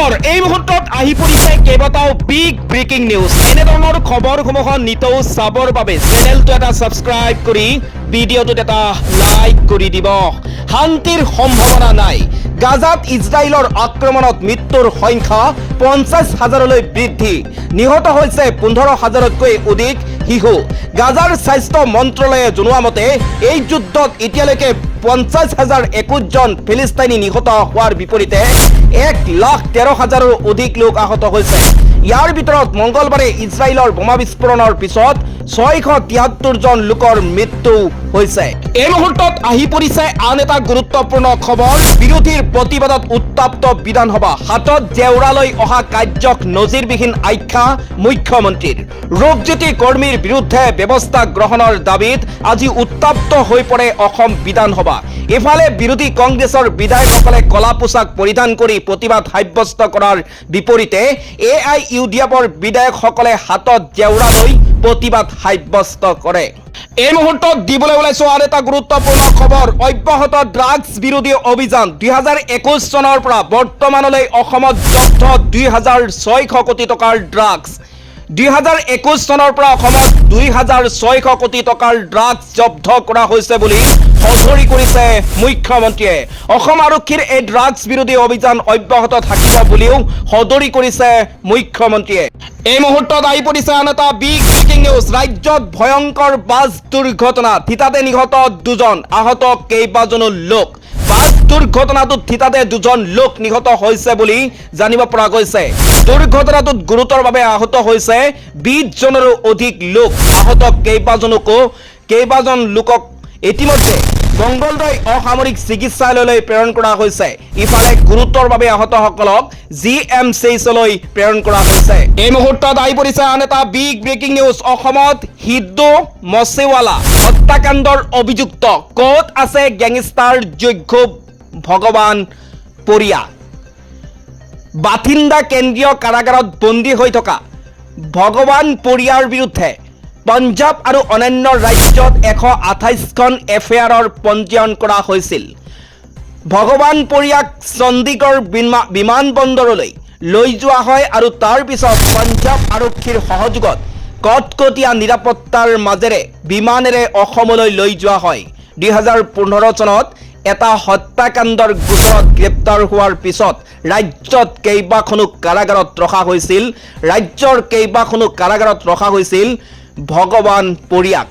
খবৰ এই মুহূৰ্তত আহি পৰিছে কেইবাটাও বিগ ব্ৰেকিং নিউজ। এনেধৰণৰ খবৰসমূহ নিতৌ চাবৰ বাবে চেনেলটো এটা ছাবস্ক্ৰাইব কৰি ভিডিঅ'টোত এটা লাইক কৰি দিব। শান্তিৰ সম্ভাৱনা নাই। গাজাত ইজৰাইলৰ আক্ৰমণত মৃত্যুৰ সংখ্যা 50,000লৈ বৃদ্ধি, নিহত হৈছে 15,000তকৈ অধিক শিশু। গাজাৰ স্বাস্থ্য মন্ত্ৰালয়ে জনোৱা মতে এই যুদ্ধত এতিয়ালৈকে 50,021 জন ফিলিস্তিনী নিহত হোৱাৰ বিপৰীতে 1,13,000ৰো অধিক লোক আহত হৈছে। ইয়াৰ ভিতৰত মঙ্গলবাৰে ইজৰাইলৰ বোমা বিস্ফোৰণৰ পিছত 673 জন লোকৰ মৃত্যু হৈছে। এই মুহূৰ্তত আহি পৰিছে আন এটা গুৰুত্বপূৰ্ণ খবৰ। বিৰোধীৰ প্ৰতিবাদত উত্তাপ্ত বিধানসভা, হাতত জেওৰালৈ অহা কাৰ্যক নজিৰবিহীন আখ্যা মুখ্যমন্ত্ৰীৰ। ৰোগজ্যোতি কৰ্মীৰ বিৰুদ্ধে ব্যৱস্থা গ্ৰহণৰ দাবীত আজি উত্তাপ্ত হৈ পৰে অসম বিধানসভা। ইফালে বিৰোধী কংগ্ৰেছৰ বিধায়কসকলে কলা পোছাক পৰিধান কৰি প্ৰতিবাদ সাব্যস্ত কৰাৰ বিপৰীতে AIUDFৰ বিধায়কসকলে হাতত জেওৰা লৈ প্ৰতিবাদ সাব্যস্ত কৰে। এই মুহূৰ্তত দিবলৈ ওলাইছো আৰু এটা গুৰুত্বপূৰ্ণ খবৰ। অব্যাহত ড্ৰাগছ বিৰোধী অভিযান। 2021 চনৰ পৰা বৰ্তমানলৈ অসমত জব্দ 2,600 কোটি টকাৰ ড্ৰাগছ। 2021 চনৰ পৰা অসমত 2,600 কোটি টকাৰ ড্ৰাগছ জব্দ কৰা হৈছে বুলি সদৰি কৰিছে মুখ্যমন্ত্ৰীয়ে। অসম আৰক্ষীৰ এই ড্ৰাগছ বিৰোধী অভিযান অব্যাহত থাকিব বুলিও সদৰি কৰিছে মুখ্যমন্ত্ৰীয়ে। এই মুহূৰ্তত আহি পৰিছে আন এটা বিগ ব্ৰেকিং নিউজ। ৰাজ্যত ভয়ংকৰ বাছ দুৰ্ঘটনা, থিতাতে নিহত 2 জন, আহত কেইবাজনো লোক। বাছ দুৰ্ঘটনাটোত থিতাতে 2 জন লোক নিহত হৈছে বুলি জানিব পৰা গৈছে। দুৰ্ঘটনাটোত গুৰুতৰভাৱে আহত হৈছে 20 জনৰো অধিক লোক। আহত কেইবাজন লোকক ইতিমধ্যে মঙ্গলদৈ অসামৰিক চিকিৎসালয়লৈ প্ৰেৰণ কৰা হৈছে। ইফালে গুৰুতৰভাৱে আহতসকলক GMCHলৈ প্ৰেৰণ কৰা হৈছে। এই মুহূৰ্তত আহি পৰিছে আন এটা বিগ ব্ৰেকিং নিউজ। অসমত হিদ্দু মছেৱালা হত্যাকাণ্ডৰ অভিযুক্ত। ক'ত আছে গেংষ্টাৰ যোগ্য ভগৱান পৰিয়া? বাথিন্দা কেন্দ্ৰীয় কাৰাগাৰত বন্দী হৈ থকা ভগৱান পৰিয়াৰ বিৰুদ্ধে পঞ্জাৱ আৰু অন্যান্য ৰাজ্যত 128খন এফআইআৰৰ পঞ্জীয়ন কৰা হৈছিল। ভগৱান পৰিয়াক চণ্ডীগড় বিমানবন্দৰলৈ লৈ যোৱা হয় আৰু তাৰ পিছত পঞ্জাৱ আৰক্ষীৰ সহযোগত কটকটীয়া নিৰাপত্তাৰ মাজেৰে বিমানেৰে অসমলৈ লৈ যোৱা হয়। 2015 চনত এটা হত্যাকাণ্ডৰ গোচৰত গ্ৰেপ্তাৰ হোৱাৰ পিছত ৰাজ্যৰ কেইবাখনো কাৰাগাৰত ৰখা হৈছিল ভগৱান পৰিয়াক।